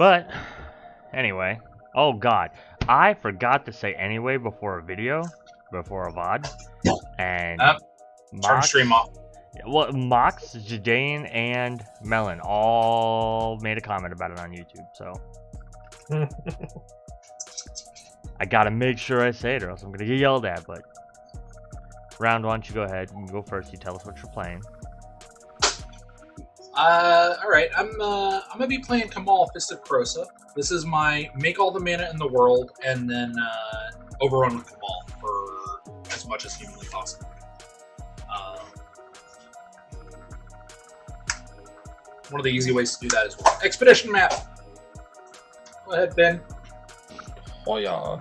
But anyway, oh god, I forgot to say anyway before a video, before a VOD, and turn stream off. Well, Mox, Jadane, and Melon all made a comment about it on YouTube, so I gotta make sure I say it, or else I'm gonna get yelled at. But Round, why don't you go ahead? You can go first. You tell us what you're playing. All right. I'm gonna be playing Kamahl, Fist of Krosa. This is my make all the mana in the world and then overrun with Kamahl for as much as humanly possible. One of the easy ways to do that is with Expedition Map. Go ahead, Ben. Oh yeah.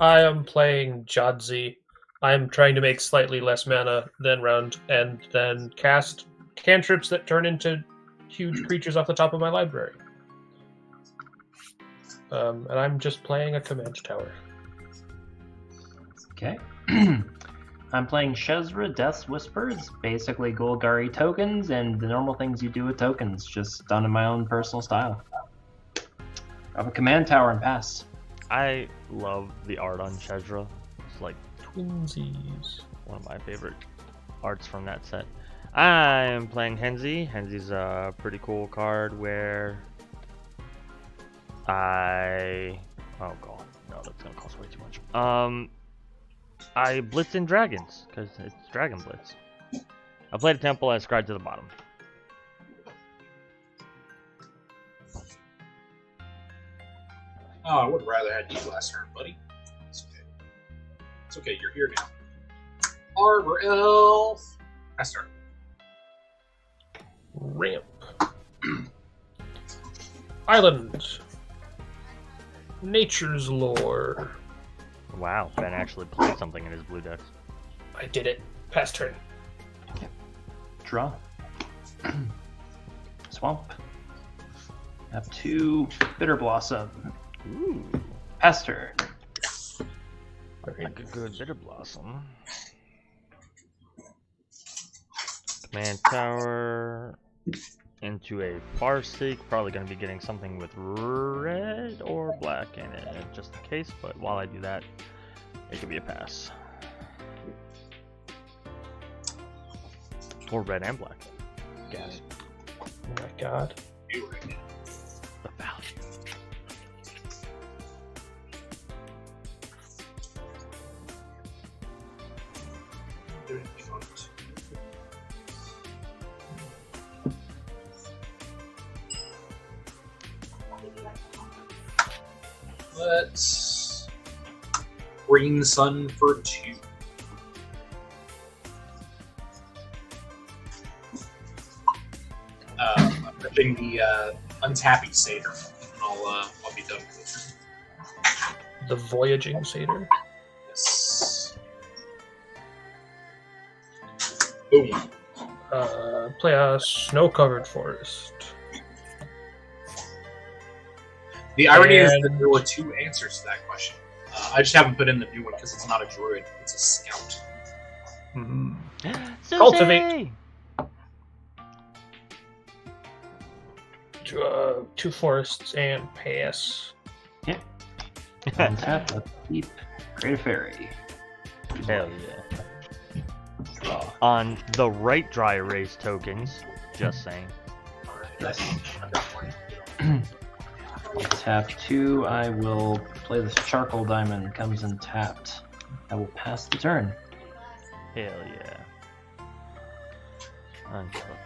I am playing Jadzi. I am trying to make slightly less mana than Round and then cast cantrips that turn into huge creatures off the top of my library. And I'm just playing a command tower. Okay. I'm playing Shessra, Death's Whispers, basically Golgari tokens, and the normal things you do with tokens, just done in my own personal style. I have a command tower and pass. I love the art on Shessra. It's like Twinsies. one of my favorite arts from that set. I'm playing Henzie. Henzie's a pretty cool card where oh god, no, that's gonna cost way too much. I blitz in dragons because it's Dragon Blitz. I played a temple. I scribed to the bottom. Oh, I would rather had you last turn, buddy. It's okay. It's okay. You're here now. Arbor Elf. I start. Ramp. Island. Nature's Lore. Wow, Ben actually played something in his blue decks. I did it. Pass turn. Draw. Swamp. Have 2 Bitter Blossom. Ooh, Pass turn. like a good Bitter Blossom. Command tower into a Farseek. Probably going to be getting something with red or black in it, just in case. But while I do that, it could be a pass. Or red and black. Gas. Oh my god. You right now. The value. Doing front. Let's Green Sun for 2. I'm ripping the Untappy Satyr. I'll be done with it. The Voyaging Satyr. Yes. Boom. Play a Snow-Covered Forest. The irony is that there were 2 answers to that question. I just haven't put in the new one because it's not a druid; it's a scout. Mm-hmm. Susie! Cultivate. 2 forests and pass. Yeah. Untap, let's keep. Create a fairy. Hell yeah. On the right dry erase tokens, just saying. Tap 2, I will play this Charcoal Diamond, comes in tapped. I will pass the turn. Hell yeah. Untap.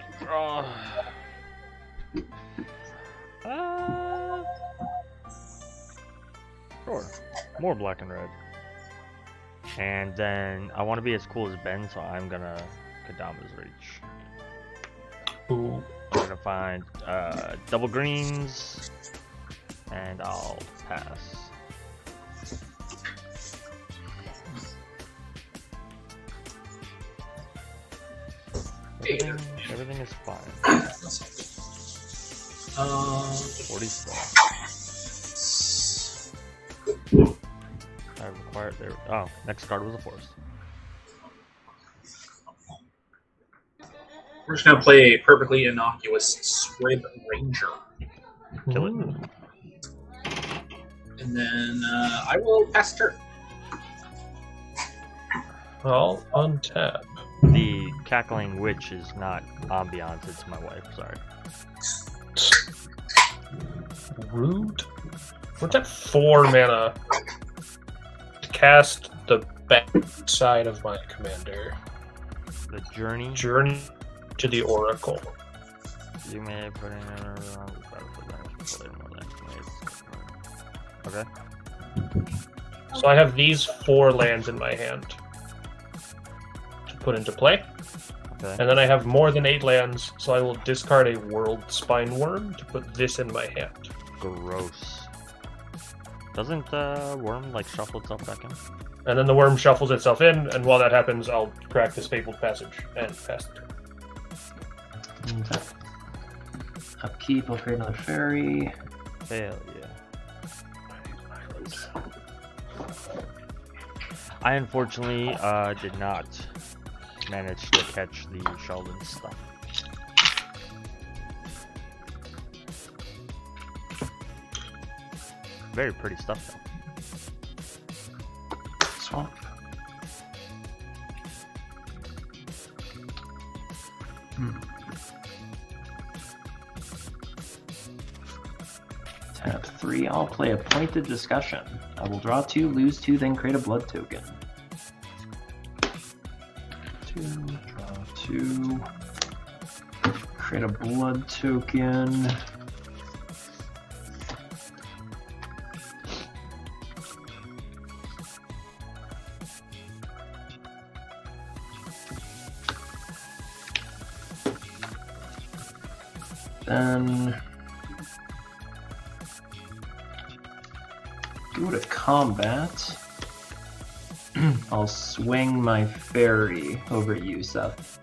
Sure. More black and red. And then I want to be as cool as Ben, so I'm gonna Kadama's Reach. Ooh. I'm gonna find double greens, and I'll pass. Everything is fine. 40 spell. I required there. Oh, next card was a forest. We're just gonna play a perfectly innocuous Squib Ranger. Kill it. And then I will pass turn. I'll untap. The cackling witch is not ambiance, it's my wife, sorry. Rude. What's that 4 mana to cast the back side of my commander? The journey. Journey to the Oracle. You may put in Okay. So I have these 4 lands in my hand to put into play. Okay. And then I have more than 8 lands, so I will discard a World Spine Worm to put this in my hand. Gross. Doesn't worm like shuffle itself back in? And then the worm shuffles itself in, and while that happens, I'll crack this Fabled Passage and pass the turn. Upkeep, I'll create another fairy. Hell yeah. I unfortunately did not manage to catch the Sheldon stuff. Very pretty stuff though. Swamp. Tap 3, I'll play a Pointed Discussion. I will draw 2, lose 2, then create a blood token. 2, draw 2, create a blood token. Then go to combat. I'll swing my fairy over at you, Seth.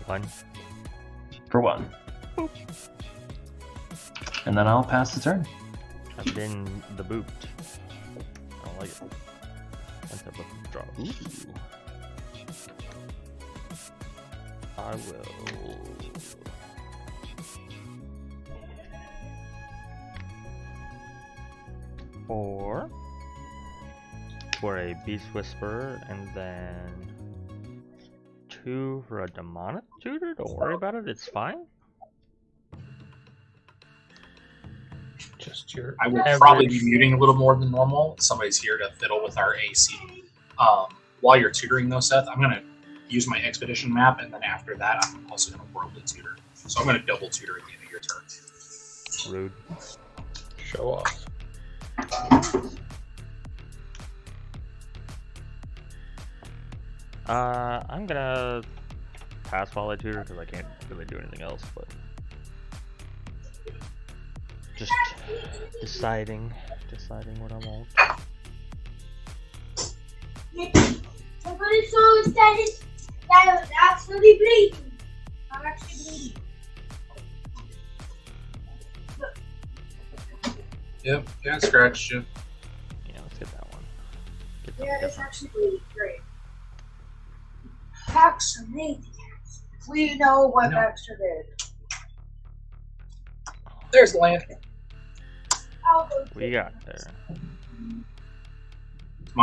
1. For 1. And then I'll pass the turn. I've been the boot. I don't like it. Let's have a draw. Ooh. I will. For a Beast Whisperer, and then 2 for a Demonic Tutor. Don't worry about it, it's fine. Just your I will average. probably be muting a little more than normal. Somebody's here to fiddle with our AC. While you're tutoring though, Seth, I'm going to use my Expedition map, and then after that, I'm also going to Worldly Tutor. So I'm going to double tutor at the end of your turn. Rude. Show off. I'm gonna pass while I tutor because I can't really do anything else, but just deciding what I want. Somebody's so excited that I was actually bleeding. I'm actually bleeding. Yep, yeah, scratched you. Yeah, let's get that one. Get Yeah, it's different. actually bleeding. Great. Vaccinate. We know what No. Baxter did. There's the land. I'll go What you got there? It's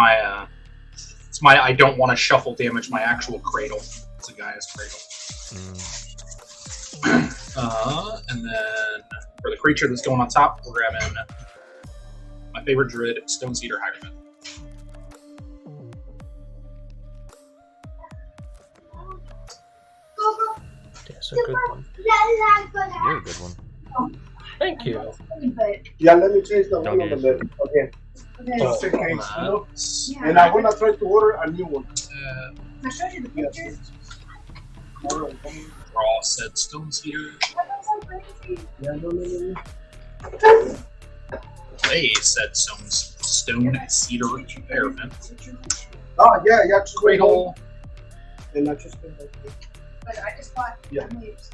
my I don't want to shuffle damage my actual cradle. It's a Gaia's cradle. And then for the creature that's going on top, we're grabbing my favorite druid, Stone Cedar Hierophant. That's a good one. You're a good one. Thank you. Yeah, let me change the Don't one on the use left. Okay. Oh, Just in case, you know? Yeah. And I'm gonna try to order a new one. I showed you the pictures. Draw said Stone Cedar. Yeah, no. Play said Stone Cedar Hierophant. Oh, yeah, just wait Cradle. And I just But I just bought. Yeah. No, it's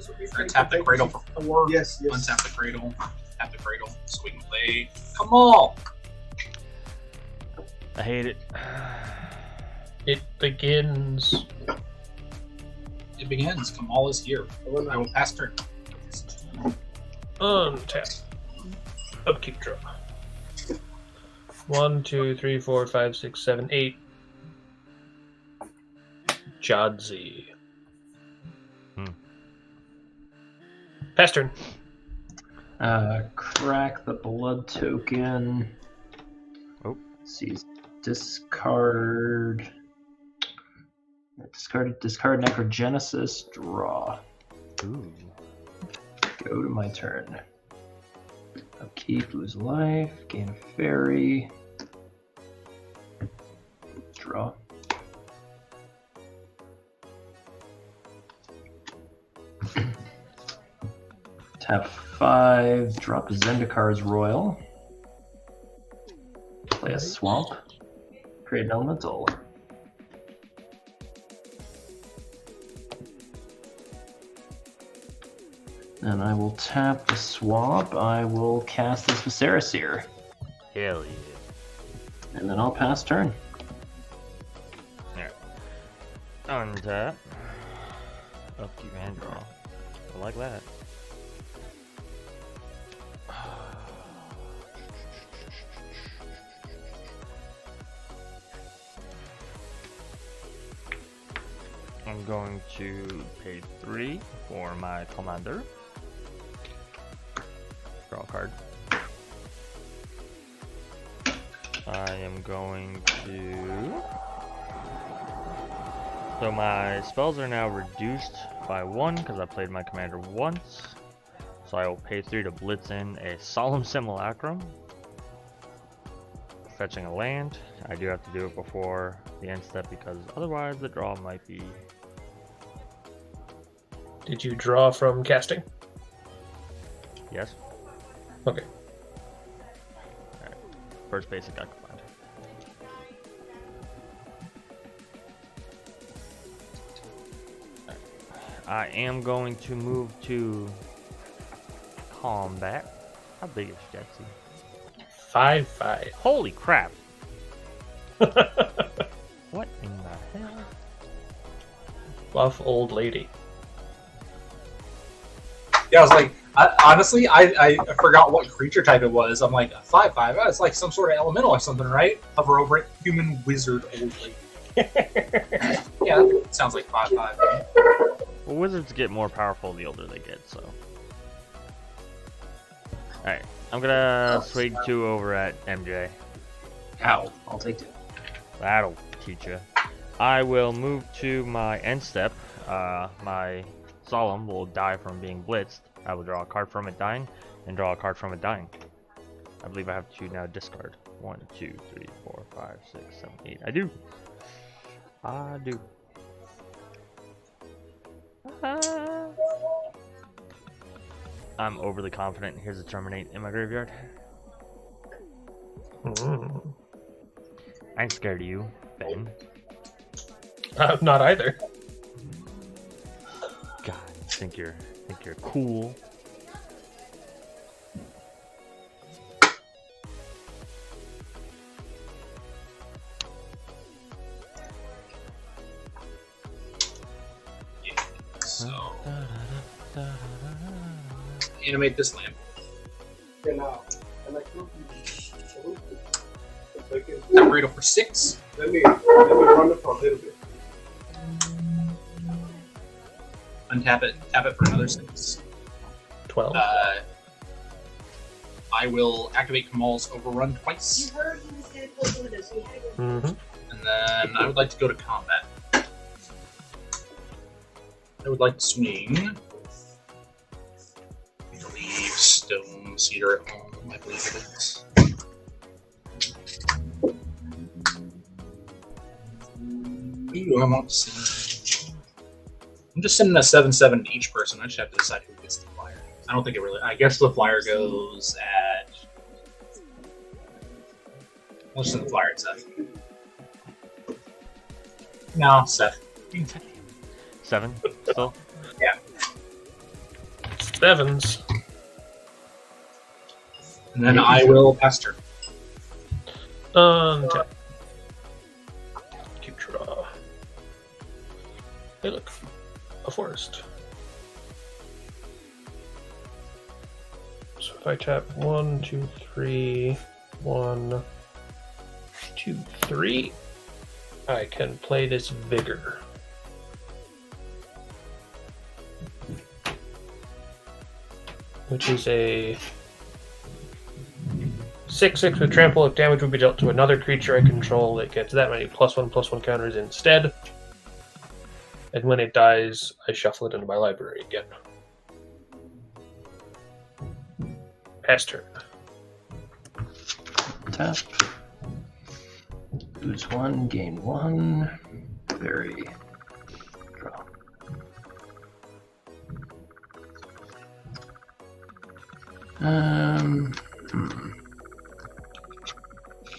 okay. Or tap the cradle for 4. Yes. Untap the cradle. Tap the cradle so we can play Kamahl. I hate it. It begins. It begins. Kamahl is here. I will pass turn. Untap. Upkeep draw. 1, 2, 3, 4, 5, 6, 7, 8. Jadzi. Pass turn. Crack the blood token. Oh. See, discard. Discard Necrogenesis. Draw. Ooh. Go to my turn. Upkeep, lose life, gain a fairy. Draw. Tap 5, drop a Zendikar's Royal. Play a Swamp. Create an Elemental. And I will tap the Swamp. I will cast this Visceraseer. Hell yeah. And then I'll pass turn. Untap. Upkeep and draw. I like that. I'm going to pay 3 for my commander. Draw a card. I am going to... So my spells are now reduced by 1 because I played my commander once. So I will pay 3 to blitz in a Solemn Simulacrum. Fetching a land. I do have to do it before the end step because otherwise the draw might be... Did you draw from casting? Yes. Okay. Alright. First basic I can find. I am going to move to combat. How big is Jadzi? 5/5. Holy crap! What in the hell? Buff old lady. Yeah, I was like, honestly, I forgot what creature type it was. I'm like, 5/5. Oh, it's like some sort of elemental or something, right? Hover over it. Human wizard old lady. Yeah, that sounds like 5/5. Well, wizards get more powerful the older they get, so. Alright, I'm gonna swing 2 over at MJ. Ow. I'll take 2. That'll teach you. I will move to my end step. My Solemn will die from being blitzed. I will draw a card from it dying, and draw a card from it dying. I believe I have to now discard. 1, 2, 3, 4, 5, 6, 7, 8. I do. I do. I'm overly confident. Here's a terminate in my graveyard. I ain't scared of you, Ben. Not either. God, think you're cool. So, animate this lamp. Genau. And I could Upgrade for 6. let me run it for a little bit. Untap it. Tap it for another 6. 12. I will activate Kamahl's Overrun twice. You heard he was going to play with us. So you had to go. Mm-hmm. And then I would like to go to combat. I would like to swing. I believe Stone Cedar at home. I believe it is. Who do I want to send? I'm just sending a 7/7 to each person. I just have to decide who gets the flyer. I don't think it really. I guess the flyer goes at. Let's send the flyer at Seth. No, Seth. 7 still? Yeah. 7s. And then I will pass turn. Untap. Keep draw. Hey, look. A forest. So if I tap 1, 2, 3, 1, 2, 3. I can play this Vigor. Which is a 6/6 with trample. If damage would be dealt to another creature I control, it gets that many +1/+1 counters instead. And when it dies, I shuffle it into my library again. Pass turn. Tap. Lose 1, gain 1. Very. Draw.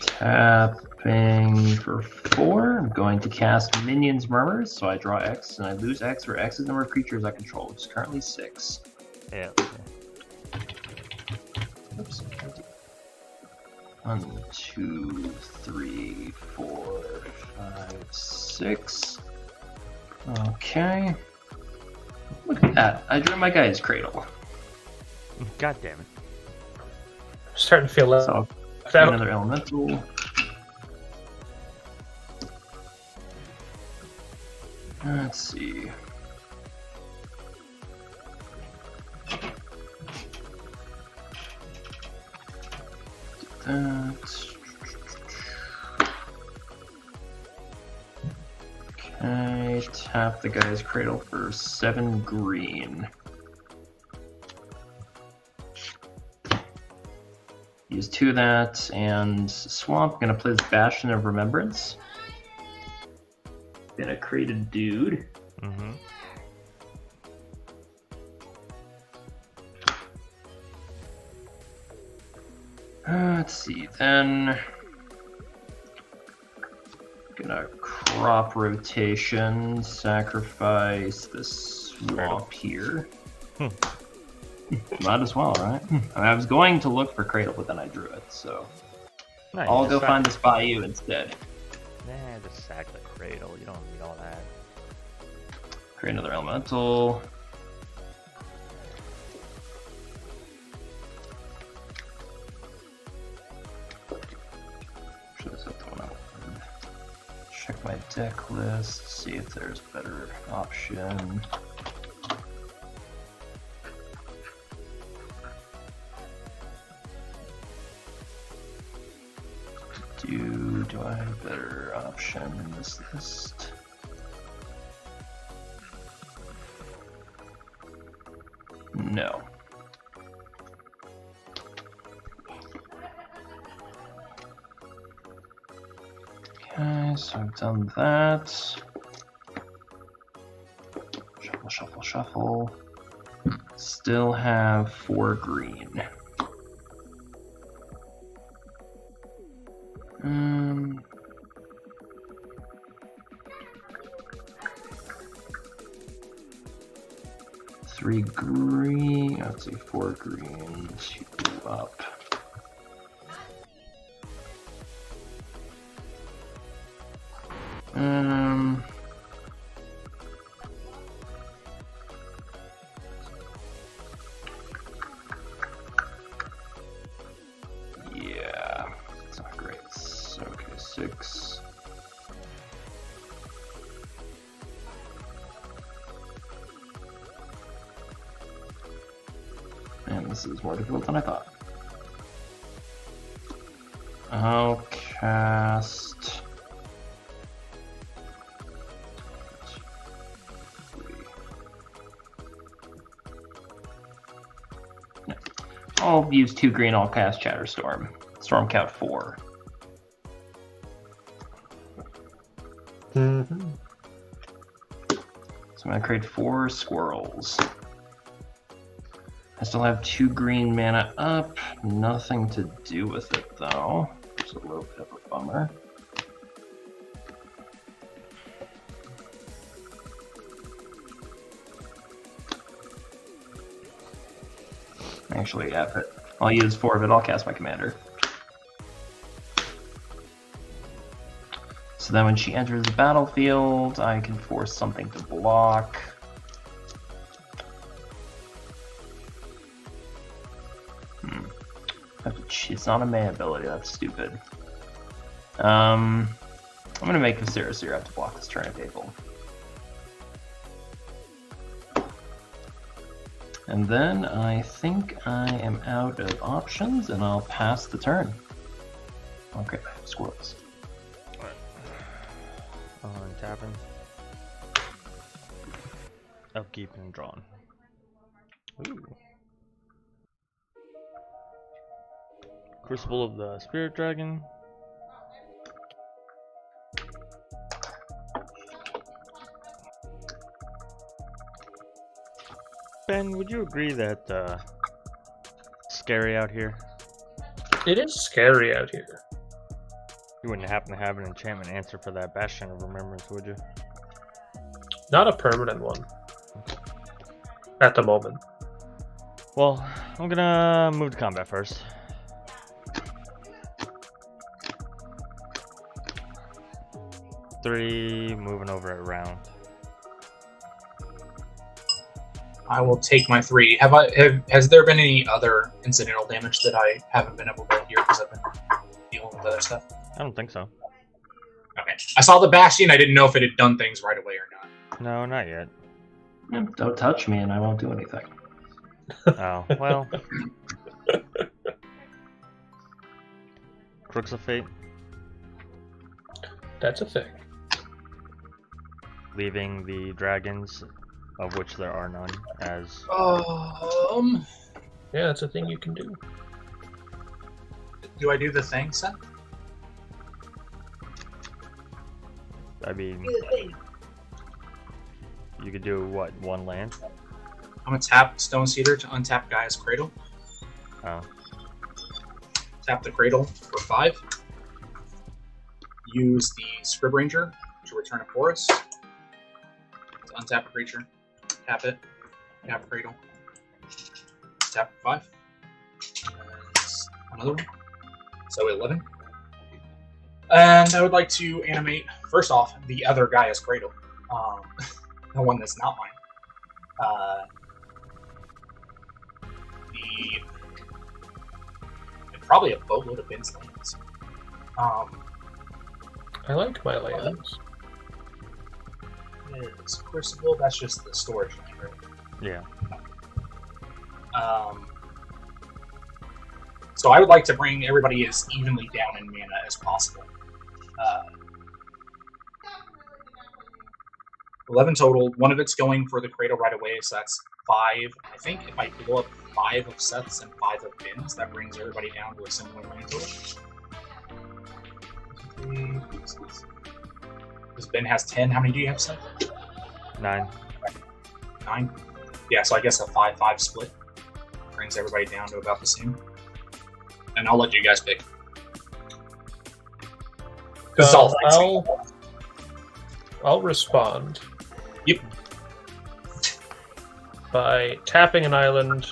Tapping for 4. I'm going to cast Minions Murmurs, so I draw X and I lose X, where X is the number of creatures I control, which is currently 6. Yeah. Oops. 1, 2, 3, 4, 5, 6. Okay. Look at that. I drew my guy's cradle. God damn it. Starting to feel left So out. another elemental. Let's see. That. Okay, tap the guy's cradle for 7 green. Use 2 of that and swamp. Gonna play this Bastion of Remembrance. Gonna create a dude. Mm-hmm. Let's see, then gonna crop rotation, sacrifice the swamp here. Might as well, right? I was going to look for Cradle, but then I drew it, so No, you I'll just go sack- find this Bayou instead. Nah, just sack the cradle. You don't need all that. Create another elemental. Should set that one up. Check my deck list, see if there's a better option. Do I have a better option in this list? No. Okay, so I've done that. Shuffle, shuffle, shuffle. Still have 4 green. Three green, let's see, 4 green, 2 up. Yeah, it's not great. Okay, 6. And this is more difficult than I thought. I'll cast... No. I'll use 2 green, I'll cast Chatterstorm. Storm count 4. Mm-hmm. So I'm going to create 4 squirrels. I still have 2 green mana up. Nothing to do with it though. It's a little bit of a bummer. Actually, yeah, but I'll use 4 of it. I'll cast my commander. So then when she enters the battlefield, I can force something to block. It's not a mana ability, that's stupid. I'm gonna make Viserys here have to block this turn at table. And then I think I am out of options and I'll pass the turn. Okay, squirrels. Tapping. Upkeep and drawn. Ooh. Crucible of the Spirit Dragon. Ben, would you agree that scary out here? It is scary out here. You wouldn't happen to have an enchantment answer for that Bastion of Remembrance, would you? Not a permanent one. At the moment. Well, I'm gonna move to combat first. Three, moving over at round. I will take my 3. Has there been any other incidental damage that I haven't been able to hear because I've been dealing with other stuff? I don't think so. Okay. I saw the Bastion. I didn't know if it had done things right away or not. No, not yet. Don't touch me and I won't do anything. Oh, well. Crooks of Fate, That's a thing. leaving the dragons, of which there are none, as Yeah, that's a thing you can do. Do I do the thing, Seth? I mean, Do the thing. you could do what, one land? I'm gonna tap Stone Cedar to untap Gaia's Cradle. Oh, Tap the Cradle for 5. Use the Scrib Ranger to return a forest. To untap a creature. Tap it. Tap Cradle. Tap for 5. And another one. So 11. And I would like to animate, first off, the other Gaia's Cradle. The one that's not mine. And probably a boatload of Ben's lands. I like my lands. Is Crucible, that's just the storage land, right? yeah. So I would like to bring everybody as evenly down in mana as possible. 11 total. One of it's going for the Cradle right away, so that's 5. I think if I blow up 5 of Seth's and 5 of Ben's, that brings everybody down to a similar land total. Because Ben has 10. How many do you have, Seth? 9. 9? Yeah, so I guess a 5-5 split brings everybody down to about the same. And I'll let you guys pick. This is all fancy. I'll respond. Yep. By tapping an island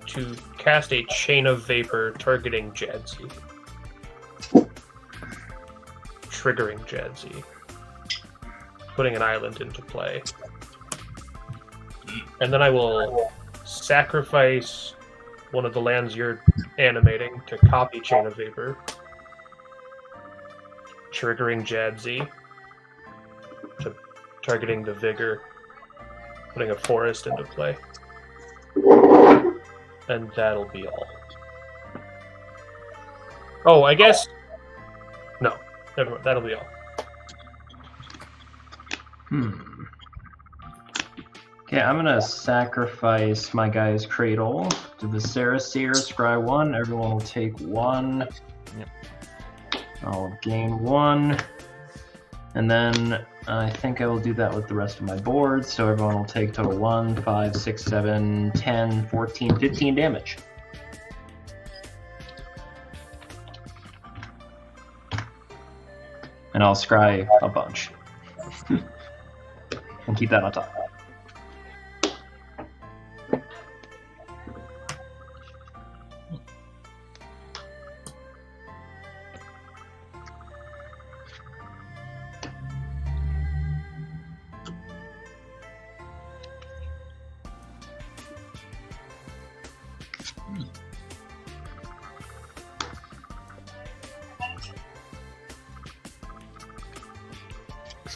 to cast a Chain of Vapor targeting Jadzi. Triggering Jadzi. Putting an island into play. And then I will sacrifice one of the lands you're animating to copy Chain of Vapor. Triggering Jadzi. To targeting the Vigor. Putting a forest into play. And that'll be all. Oh, I guess... No. Never mind. That'll be all. Okay, I'm gonna sacrifice my guy's Cradle to Viserys Seer, scry 1. Everyone will take 1. Yep. I'll gain 1. And then I think I will do that with the rest of my board, so everyone will take total 1, 5, 6, 7, 10, 14, 15 damage. And I'll scry a bunch. And keep that on top.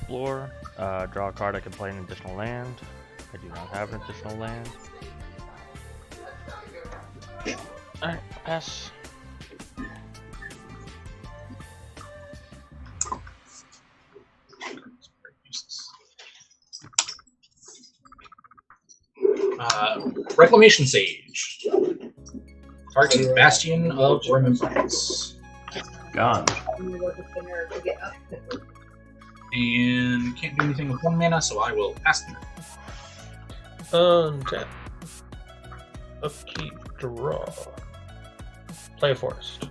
explore. Draw a card. I can play an additional land. I do not have an additional land. Alright, pass. Reclamation Sage. Target Bastion of Remembrance. Gone. And can't do anything with 1 mana, so I will pass them. Untap. Upkeep, draw. Play a forest.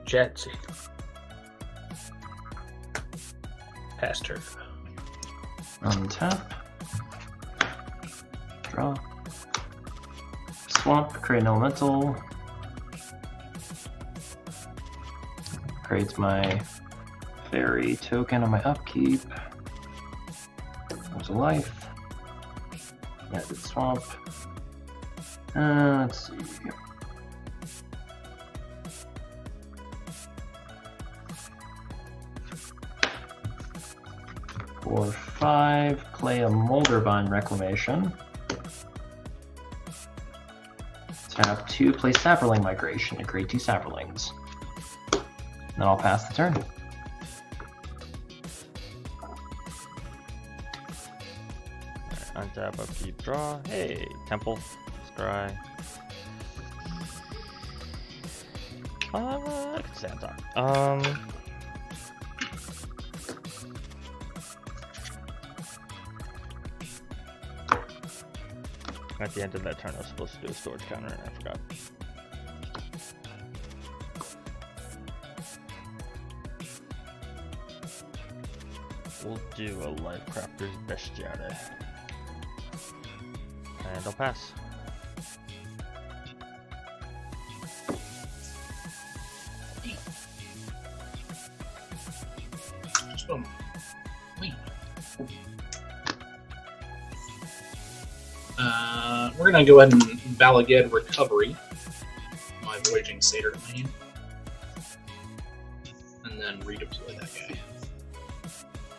Jadzi. Pass turn. Untap. Draw. Swamp, create an elemental. Creates my fairy token on my upkeep. There's a life. Yeah, good swamp. Let's see. For 5, play a Moldervine Reclamation. Tap 2, play Saproling Migration to create 2 Saprolings. Then I'll pass the turn. Untap, upkeep, draw. Hey, Temple, Scry. I can stay on top. At the end of that turn, I was supposed to do a storage counter, and I forgot. We'll do a Lifecrafter's Bestiare. And I'll pass. Just boom. Wait. We're gonna go ahead and Valaged Recovery. My Voyaging Satyr domain. And then redeploy that guy.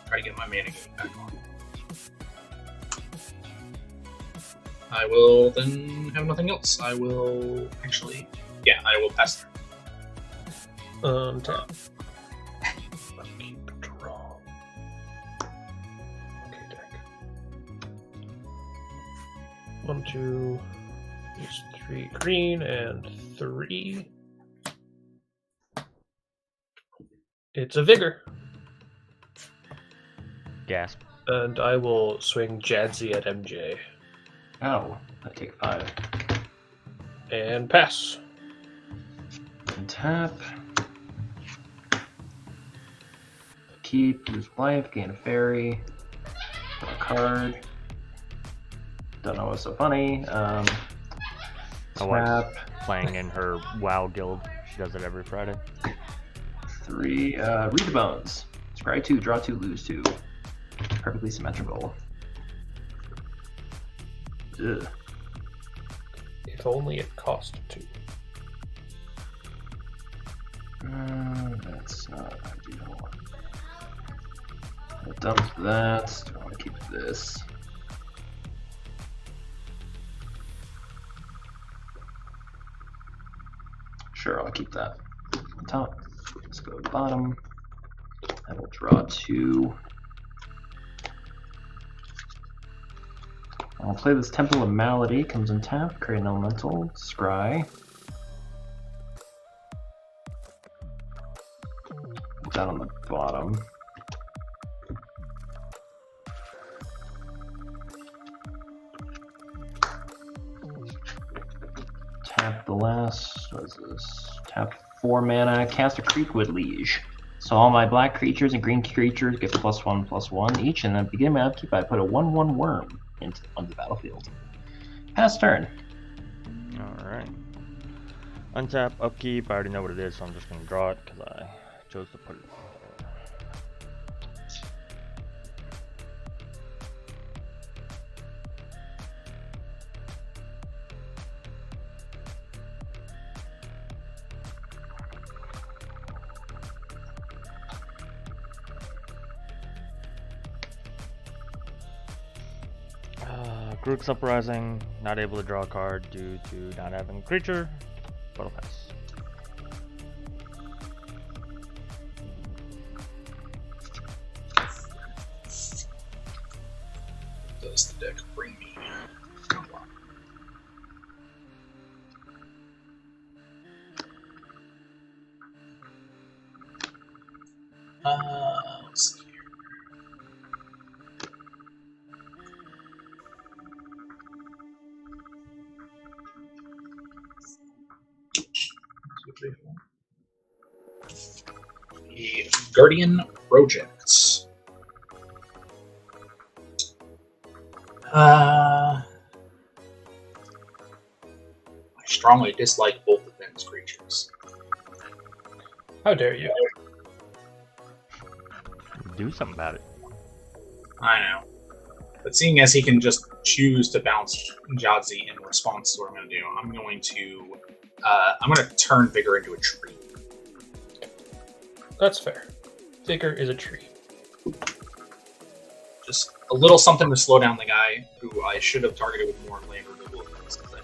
Try to get my mana game back on. I will then have nothing else. I will actually, yeah, I will pass through. Tap. Keep draw. Okay, deck. 1, 2, use 3 green and 3. It's a Vigor. Gasp. And I will swing Jadzi at MJ. Oh, I take 5. And pass. And tap. Keep, use life, gain a fairy. Draw a card. Don't know what's so funny. My Snap. wife's playing in her WoW guild. She does it every Friday. 3, read the bones. Scry 2, draw 2, lose 2. Perfectly symmetrical. Ugh. If only it cost 2. That's not ideal. I'll dump that. Do I want to keep this? Sure, I'll keep that. On top. Let's go to the bottom. I will draw 2. I'll play this Temple of Malady. Comes in tap. Create an elemental. Scry. Put that on the bottom. Tap the last. What is this? Tap 4 mana. Cast a Creekwood Liege. So all my black creatures and green creatures get +1/+1 each, and at the beginning of my upkeep, I put a 1/1 worm on the battlefield. Pass turn. Alright. Untap, upkeep. I already know what it is, so I'm just going to draw it because I chose to put it. Grook's Uprising, not able to draw a card due to not having a creature, but I'll pass. Does the deck bring me? Let's see here. The Guardian Projects. I strongly dislike both of them's creatures. How dare you? Do something about it. I know. But seeing as he can just choose to bounce Jadzi in response to what I'm going to do, I'm going to turn Vigor into a tree. That's fair. Vigor is a tree. Just a little something to slow down the guy who I should have targeted with more land removal because I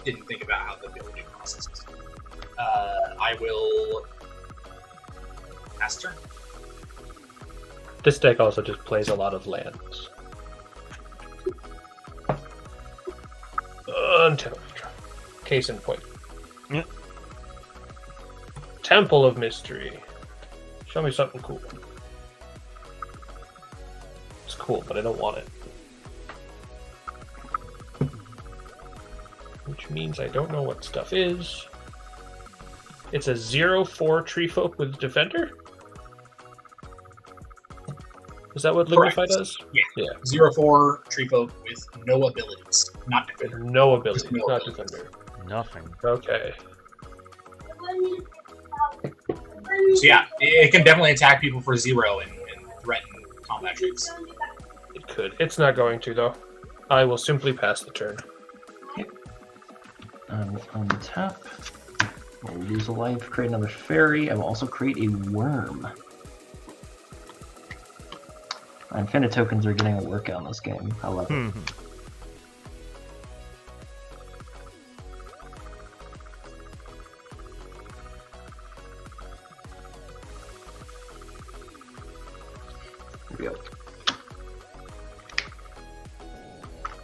didn't think about how the building process is. I will pass turn. This deck also just plays a lot of lands. Until we try. Case in point. Yep. Temple of Mystery. Show me something cool. It's cool, but I don't want it. Which means I don't know what stuff is. It's a 0/4 tree folk with Defender? Is that what Lignify Correct. does? Yeah. 0/4 tree folk with no abilities. Not With defender. no ability, No not abilities. Defender. Nothing. Okay. So yeah, it can definitely attack people for 0 and threaten combat troops. It could. It's not going to, though. I will simply pass the turn. I will untap. We'll lose a life, create another fairy. I will also create a worm. Infinite tokens are getting a workout in this game, however. Here we go.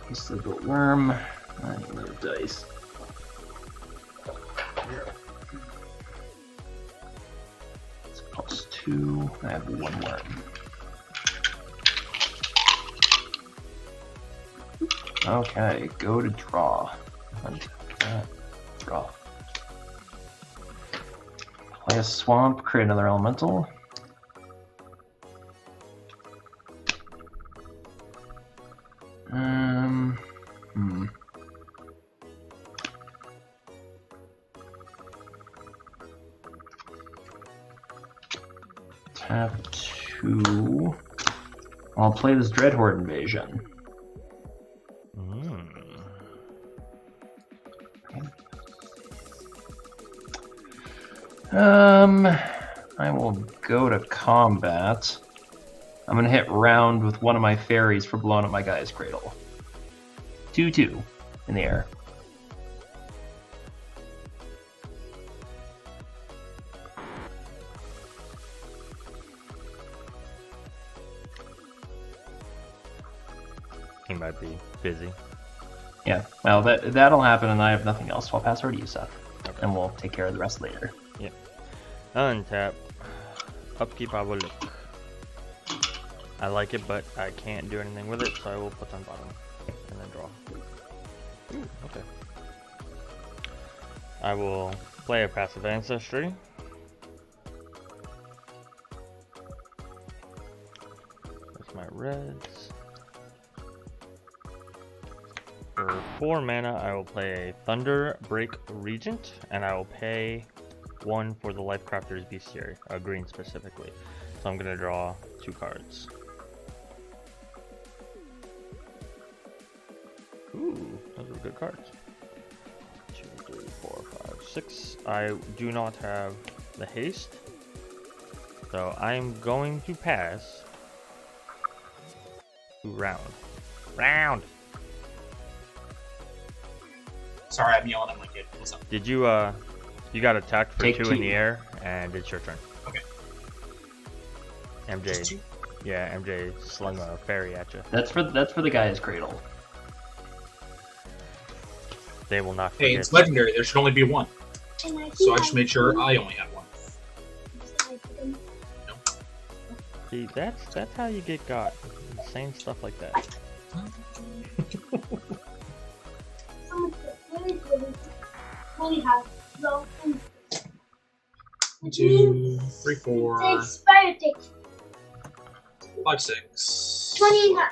Hastily built worm. I need another dice. It's +2. I have 1 worm. Okay, go to draw. Draw. Play a swamp, create another elemental. Tap 2. I'll play this Dreadhorde Invasion. I will go to combat. I'm gonna hit round with one of my fairies for blowing up my guy's cradle. 2/2 in the air. He might be busy. Yeah, well, that'll happen, and I have nothing else. So I'll pass over to you, Seth, Okay. and we'll take care of the rest later. Untap. Upkeep, I will look. I like it, but I can't do anything with it, so I will put on bottom. And then draw. Ooh, okay. I will play a passive ancestry. That's my reds. For 4 mana, I will play a Thunder Break Regent, and I will pay 1 for the Lifecrafter's Bestiary, green specifically. So I'm gonna draw 2 cards. Ooh, those are good cards. 2, 3, 4, 5, 6. I do not have the haste, so I'm going to pass to round. Sorry, I'm yelling at my kid. What's up? Did you you got attacked for Take 2 two. in the air, and it's your turn. Okay. MJ. Just 2? Yeah, MJ slung a fairy at you. That's for the guy's cradle. They will not Hey, forget. it's legendary. There should only be 1. And I So I just made sure I only had 1. See, that's how you get got. Saying stuff like that. Someone really good. Only have low and 2, 3, 4, takes fire takes 5, 6. 29.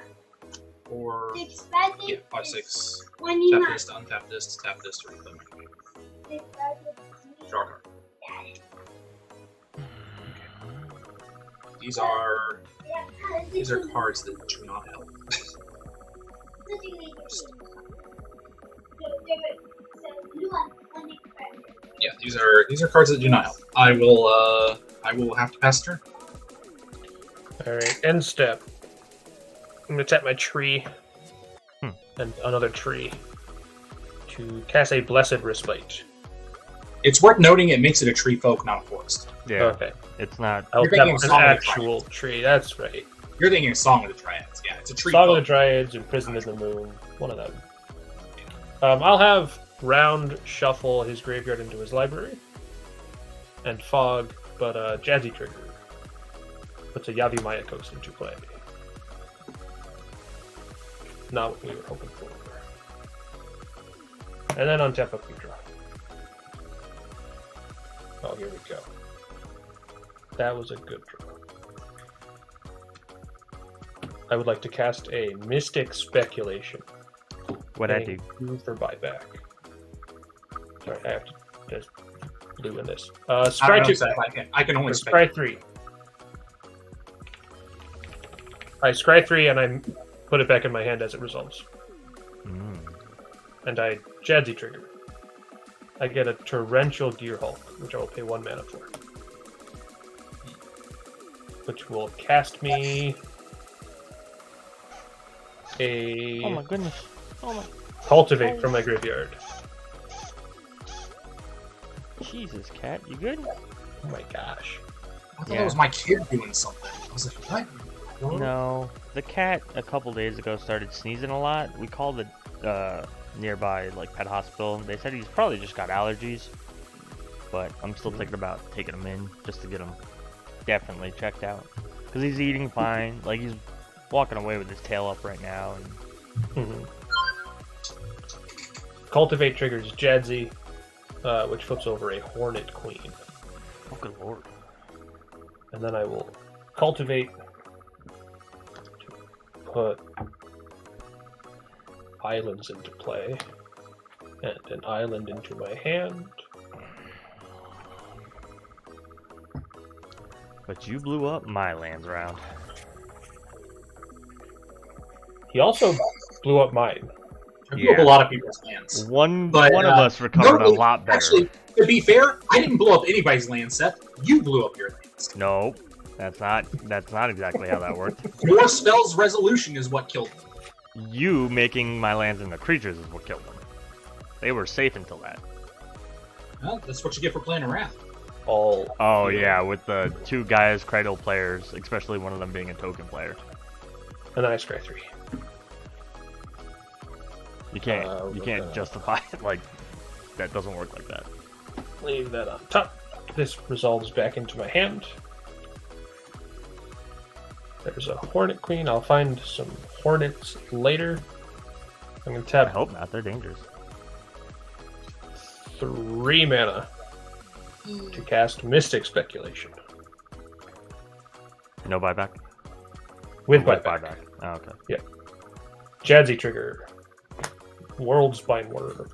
4. Takes fire Yeah, takes 5, 6. Tap 29. this to untap this, to tap this to read them. Takes fire takes Draw a card. These are cards that do not help. Yeah, these are cards that do not help. I will have to pass turn. Alright, end step. I'm gonna tap my tree and another tree to cast a Blessed Respite. It's worth noting it makes it a tree folk, not a forest. Yeah, Okay. it's not. I'll You're tap thinking an Song of the actual tree, that's right. You're thinking of Song of the Triads. Yeah, it's a tree Song folk. of the Dryads, Imprisoned in the Moon, one of them. I'll have Round shuffle his graveyard into his library, and Fog, but Jadzi trigger puts a Yavi Mayakos into play. Not what we were hoping for. And then untap up your draw. Oh, here we go. That was a good draw. I would like to cast a Mystic Speculation. What I do? Paying 2 for buyback. Sorry, I have to just blue in this. I don't Scry know, 2. Seth, I can only Or spec. Scry 3. I scry 3 and I put it back in my hand as it resolves. And I Jadzi trigger. I get a Torrential Gearhulk, which I will pay 1 mana for. Which will cast me a Oh my goodness. Oh my. Cultivate from my graveyard. Jesus, cat, you good? Oh my gosh. I thought Yeah. that was my kid doing something. I was like, what? No, the cat a couple days ago started sneezing a lot. We called the nearby like pet hospital. They said he's probably just got allergies, but I'm still thinking about taking him in just to get him definitely checked out. Cause he's eating fine. Like he's walking away with his tail up right now. And Cultivate triggers Jadzi, which flips over a Hornet Queen. oh good lord. And then I will cultivate to put islands into play, and an island into my hand. But you blew up my lands round. He also blew up mine. I blew up a lot of people's lands. One But, of us recovered a lot better. Actually, to be fair, I didn't blow up anybody's land, Seth. You blew up your lands. No, that's not exactly how that worked. Your spell's resolution is what killed me. You making my lands into creatures is what killed them. They were safe until that. Well, that's what you get for playing a Wrath. Oh yeah, with the 2 guys Cradle players, especially one of them being a token player. And then I scry 3. You can't justify it like that. Doesn't work like that. Leave that on top. This resolves back into my hand. There's a Hornet Queen. I'll find some Hornets later. I'm going to I tap hope not. They're dangerous. 3 mana to cast Mystic Speculation. No buyback. With buyback. Oh, okay. Yeah. Jadzi trigger. World Spine Worm.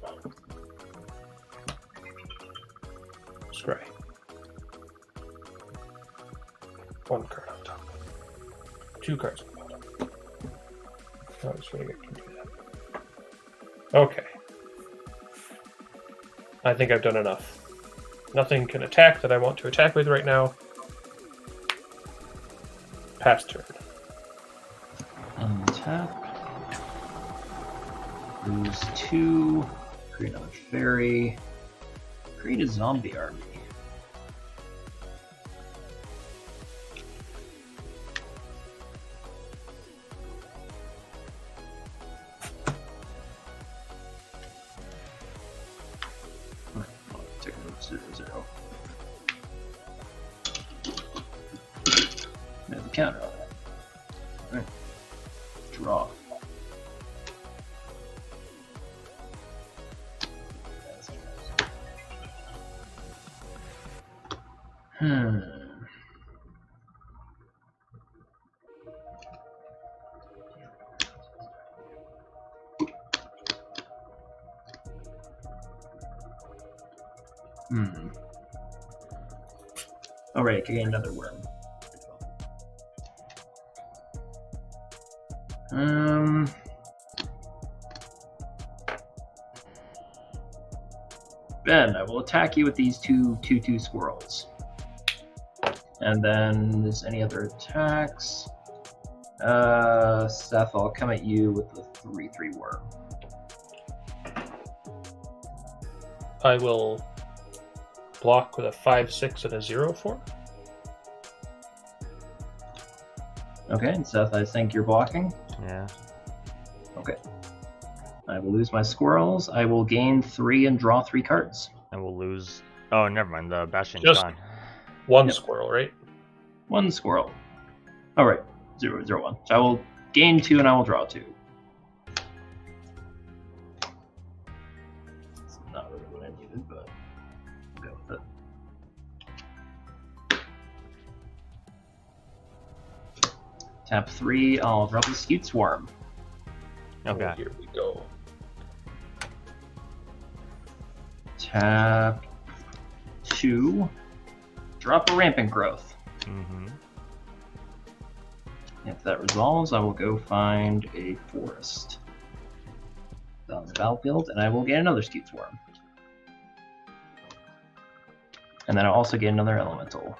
Scry. 1 card on top. 2 cards on bottom. I was really good to do that. Okay. I think I've done enough. Nothing can attack that I want to attack with right now. Pass turn. Untap. Lose 2. Create another fairy. Create a zombie army. Take a 0/0. There's the counter on that. Alright. Draw. Alright, I can get another worm. Ben, I will attack you with these two 2/2 squirrels. And then, is any other attacks? Seth, I'll come at you with the 3/3 worm. I will block with a 5/6 and a 0/4. Okay, and Seth, I think you're blocking. Yeah. Okay. I will lose my squirrels. I will gain 3 and draw 3 cards. And we'll lose. Oh, never mind. The Bastion's Just- gone. One Yep. squirrel, right? 1 squirrel. Alright, 0/0/1. So I will gain 2 and I will draw 2. It's not really what I needed, but I'll go with it. Tap 3, I'll drop a Skewed Swarm. Okay. Oh, here we go. Tap 2, drop a Rampant Growth. Mm-hmm. If that resolves, I will go find a forest on the battlefield, and I will get another Skewed Swarm. And then I'll also get another elemental.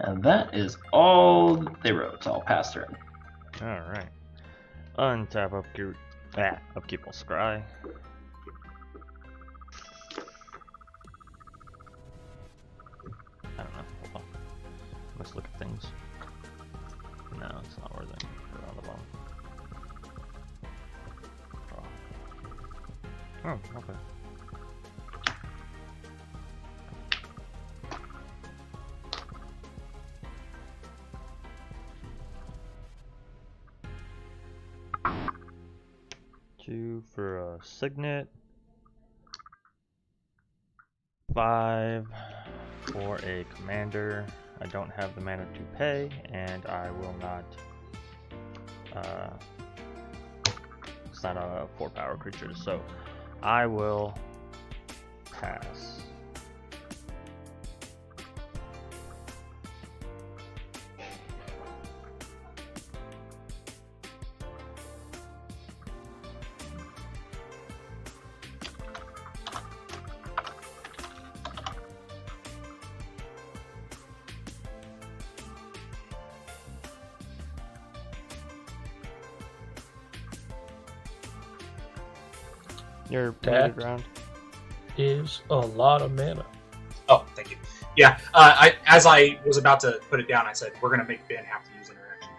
And that is all they wrote. I'll pass turn. Alright. Untap upkeep. Upkeep will scry. I don't know. Hold on. Let's look at things. No, it's not worth it. We're on the bottom. Oh, okay. Two for a signet. 5 for a commander. I don't have the mana to pay, and I will not. It's not a 4-power creature, so I will pass. Your That- round. Is a lot of mana. Oh, thank you. Yeah, as I was about to put it down, I said we're gonna make Ben have to use interaction.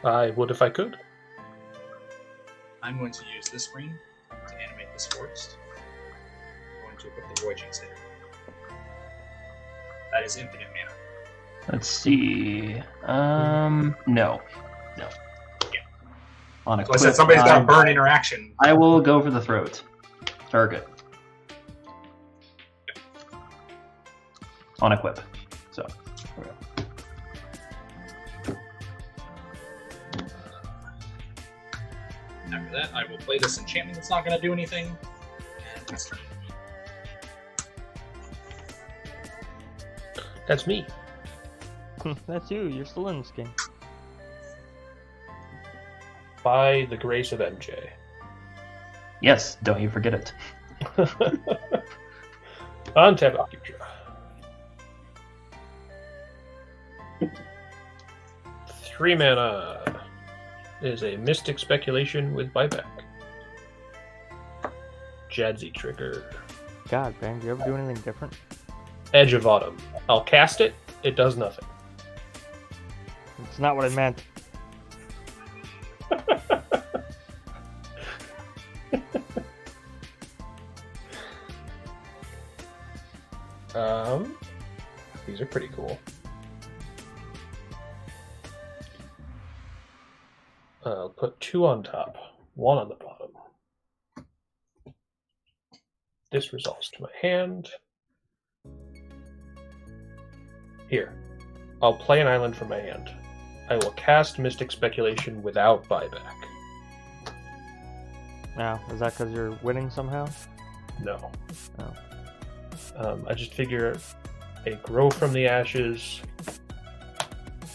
I would if I could. I'm going to use this screen to animate this forest. I'm going to put the Void Jinx there. That is infinite mana. Let's see. No. On a So I said somebody's got to burn interaction. I will go for the throat. Target. On equip. So, there we go. After that, I will play this enchantment that's not going to do anything. And that's turn. That's me. That's you. You're still in this game. By the grace of MJ. Yes, don't you forget it. Untap upkeep draw. 3 mana. Is a Mystic Speculation with buyback. Jadzi trigger. God, man, do you ever do anything different? Edge of Autumn. I'll cast it. It does nothing. It's not what I meant. These are pretty cool. I'll put 2 on top, 1 on the bottom. This resolves to my hand. Here, I'll play an island from my hand. I will cast Mystic Speculation without buyback. Now, is that because you're winning somehow? No. Oh. I just figure a Grow from the Ashes,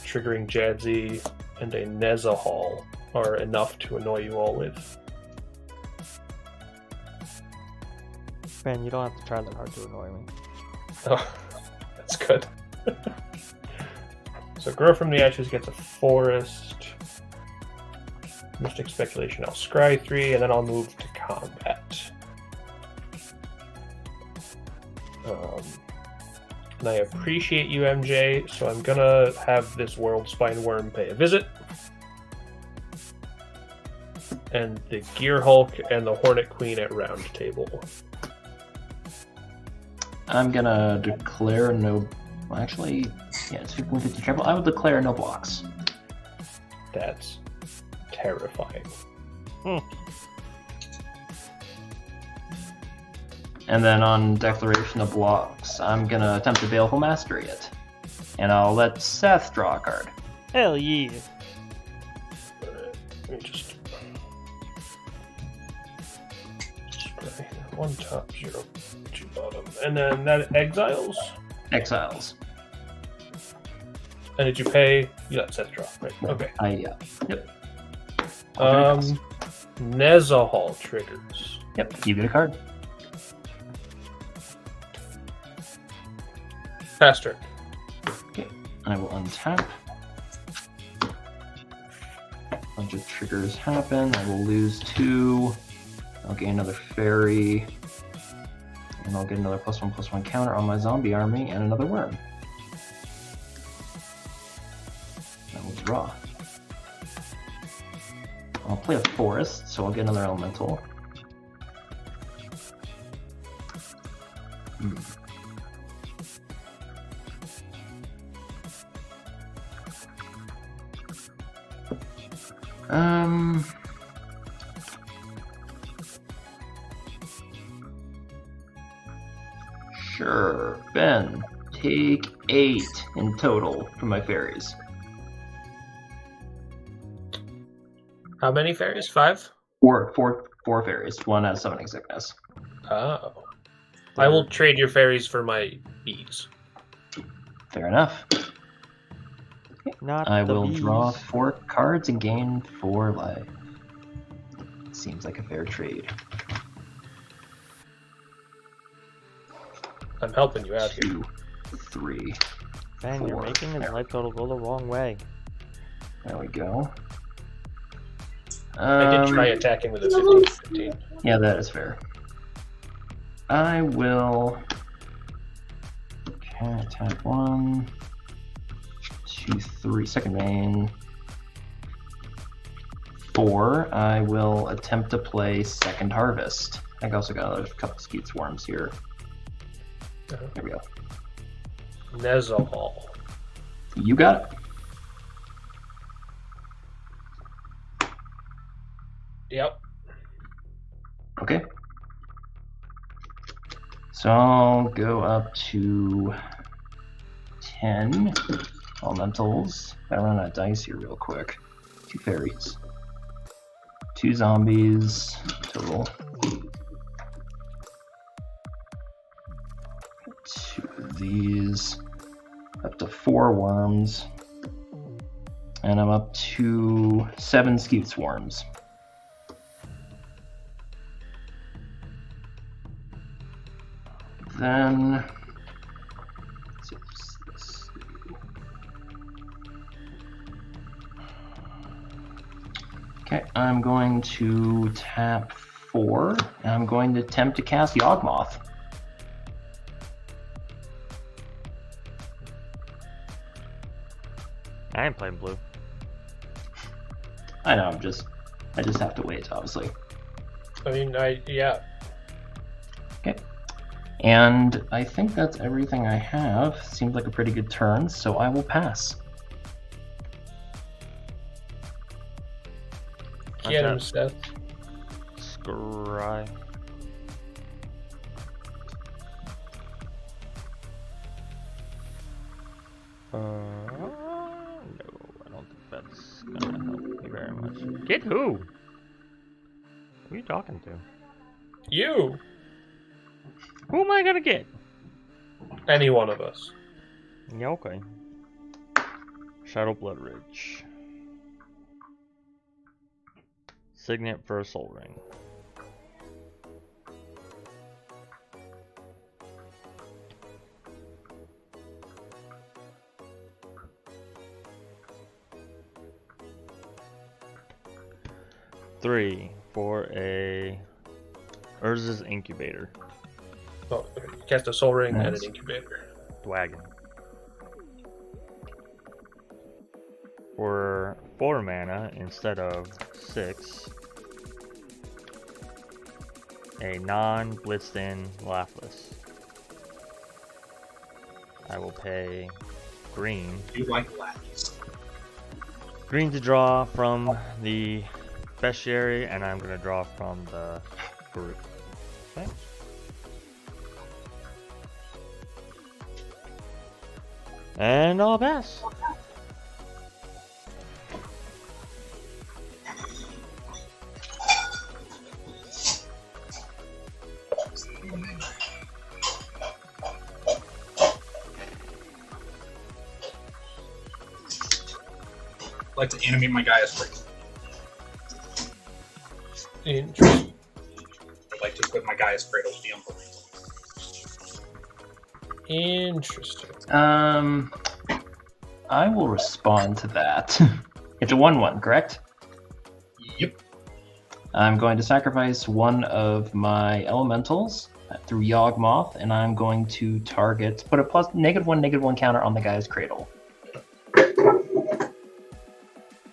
triggering Jadzi, and a Nezahal are enough to annoy you all with. Man, you don't have to try that hard to annoy me. Oh, that's good. So Grow from the Ashes gets a Forest. Mystic Speculation, I'll scry 3, and then I'll move to combat. And I appreciate you, MJ, so I'm gonna have this World Spine Worm pay a visit. And the Gear Hulk and the Hornet Queen at Roundtable. I'm gonna declare no. Well, actually, yeah, it's 50 travel. I would declare no blocks. That's terrifying. And then on declaration of blocks, I'm gonna attempt to Baleful Mastery it. And I'll let Seth draw a card. Hell yeah. Let me just spray 1 top, 0, 2 bottom. And then that exiles? Exiles. And did you pay? You let Seth draw, right? Okay. Yep. Nezahal triggers. Yep, you get a card. Pass turn. Okay, I will untap. A bunch of triggers happen. I will lose 2. I'll gain another fairy. And I'll get another +1/+1 counter on my zombie army and another worm. I will draw. I'll play a forest, so I'll get another elemental. Sure, Ben, take 8 in total from my fairies. How many fairies? 5? Four fairies. 1 has Summoning Sickness. Oh. I will trade your fairies for my bees. Fair enough. Not I the will bees. draw 4 cards and gain 4 life. Seems like a fair trade. I'm helping you out here. 2, 3. Man, you're 4. making his life total go the wrong way. There we go. I did try attacking with a 15. Yeah, that is fair. I will attack 1, 2, 3, second main. 4, I will attempt to play Second Harvest. I think I also got another couple Skeet Swarms here. There we go. Nezahal. You got it. Yep. Okay. So I'll go up to 10 elementals. Gotta run out of dice here real quick. 2 fairies. 2 zombies total. 2 of these. Up to 4 worms. And I'm up to 7 Skeet Swarms. Then Okay, I'm going to tap 4, and I'm going to attempt to cast Yawgmoth. I ain't playing blue. I know, I just have to wait, obviously. I mean, yeah. Okay. And I think that's everything I have. Seems like a pretty good turn, so I will pass. Get him, Seth. Scry. No, I don't think that's gonna help me very much. Get who? Who are you talking to? You! Who am I gonna get? Any one of us. Yeah, okay. Shadow Blood Ridge. Signet for a Soul Ring. Three for a Urza's Incubator. Oh, cast a Soul Ring and Nice. an Incubator. Dwagon. For 4 mana instead of 6. A non-blitzed-in Laughless. I will pay green. You like lackeys. Green to draw from the bestiary, and I'm going to draw from the group. Okay. And I'll pass. I like to animate my guy as free. Interesting. I'd like to equip my guy as Cradle to the Umber. Interesting. I will respond to that. It's a 1/1, correct? Yep. I'm going to sacrifice one of my elementals through Yawgmoth, and I'm going to target, put a +(-1/-1) counter on the guy's cradle.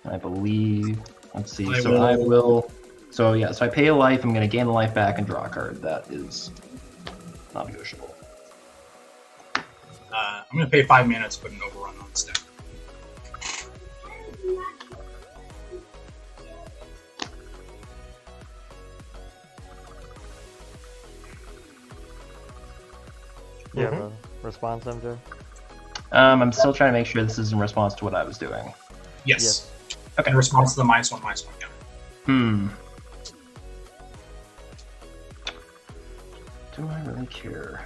I believe, let's see, so I pay a life, I'm going to gain a life back and draw a card. That is not negotiable. I'm going to pay 5 mana to put an overrun on the stack. Do you have a response, MJ? I'm still trying to make sure this is in response to what I was doing. Yes. Okay. In response to the -1/-1 counter. Do I really care?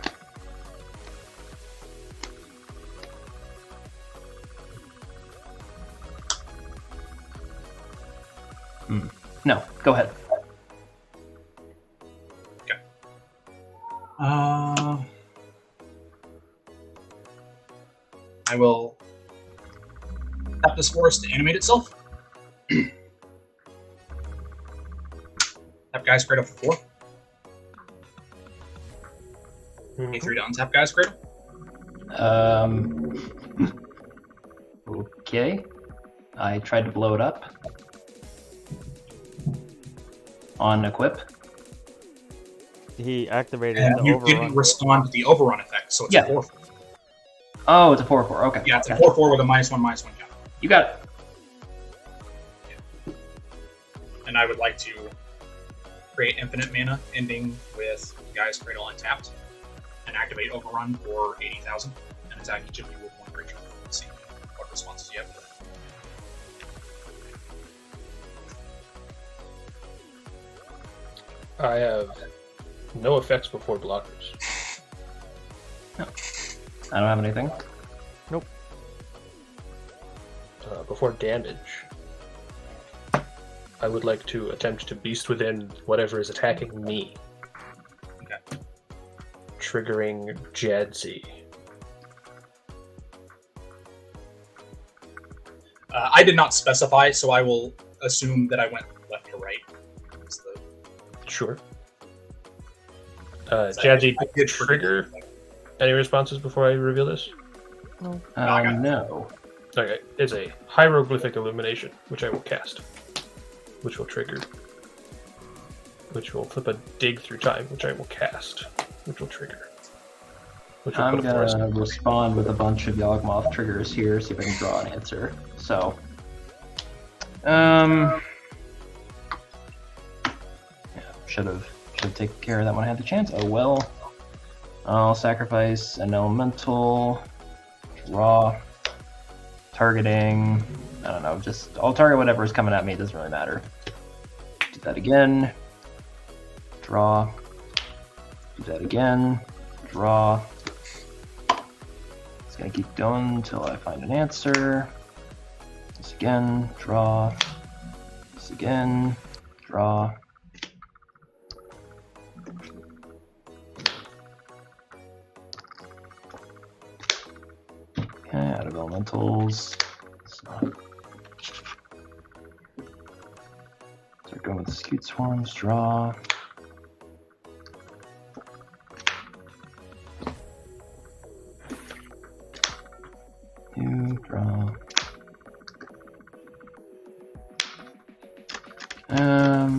No, go ahead. Okay. I will tap this forest to animate itself. Tap Guy's Cradle for 4. Pay 3 to untap Guy's Cradle. Okay. I tried to blow it up. On equip. He activated And the you overrun. didn't respond to the overrun effect, so it's Yeah. a 4/4. Oh, it's a 4/4. Okay. Yeah, it's a Gotcha. 4/4 with a -1/-1 counter. You got it. And I would like to create infinite mana, ending with Guy's Cradle untapped, and activate Overrun for 80,000, and attack each of you with 1 creature. Let's see what responses you have to that. I have no effects before blockers. I don't have anything. Before damage, I would like to attempt to beast within whatever is attacking me. Okay. Triggering Jadzi. I did not specify, so I will assume that I went Sure. Jadzi, I did trigger. Any responses before I reveal this? No. Okay, it's a hieroglyphic illumination, which I will cast, which will trigger, which will flip a dig through time, which I will cast, which will trigger, which will I'm put a forest. gonna respond with a bunch of Yawgmoth triggers here, see if I can draw an answer. So, yeah, should have taken care of that when I had the chance. Oh well. I'll sacrifice an elemental, draw, targeting. I don't know. Just I'll target whatever is coming at me. It doesn't really matter. Do that again. Draw. Do that again. Draw. It's gonna keep going until I find an answer. This again. Draw. This again. Draw. Okay, out of elementals. Start going with the Scute Swarms, draw. You draw.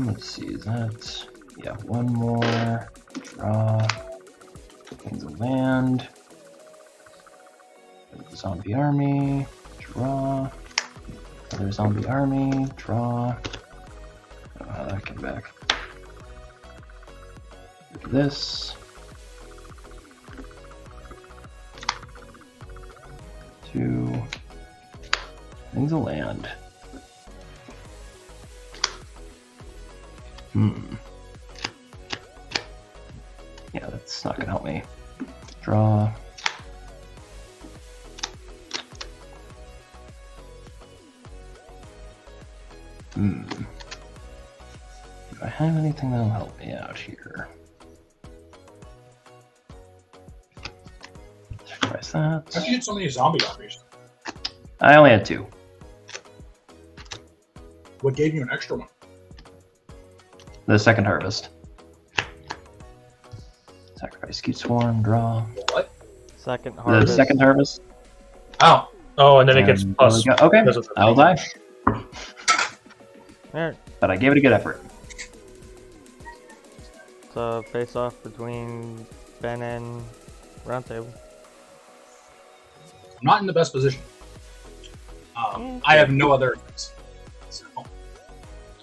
Let's see, is that, yeah, one more, draw, gains a land. Zombie army, draw. Another zombie army, draw. I don't know how that came back. Look at this. 2. Things a land. Yeah, that's not gonna help me. Draw. Do I have anything that'll help me out here? Sacrifice that. How'd you get so many zombie armies? I only had 2. What gave you an extra one? The second harvest. Sacrifice Scute Swarm, draw. What? Second The harvest. second harvest. Oh, Oh, and then it gets And plus. there we go. Okay, because of the I'll die. Alright, But I gave it a good effort. so face off between Ben and Roundtable. I'm not in the best position. I have no other effects. So,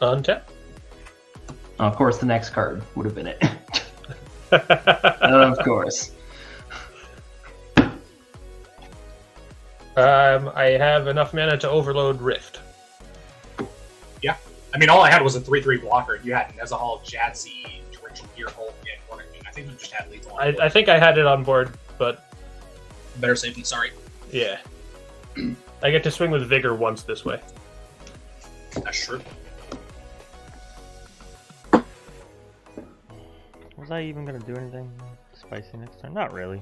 Untap. Of course, the next card would have been it. Of course. I have enough mana to overload Rift. I mean, all I had was a 3/3 blocker. You had Nezahal, Jadzi, Torrential Gearhulk, and Ornament. I think you just had lethal. I think I had it on board, but Better safe than sorry. yeah. I get to swing with Vigor once this way. That's true. Was I even gonna do anything spicy next turn? Not really.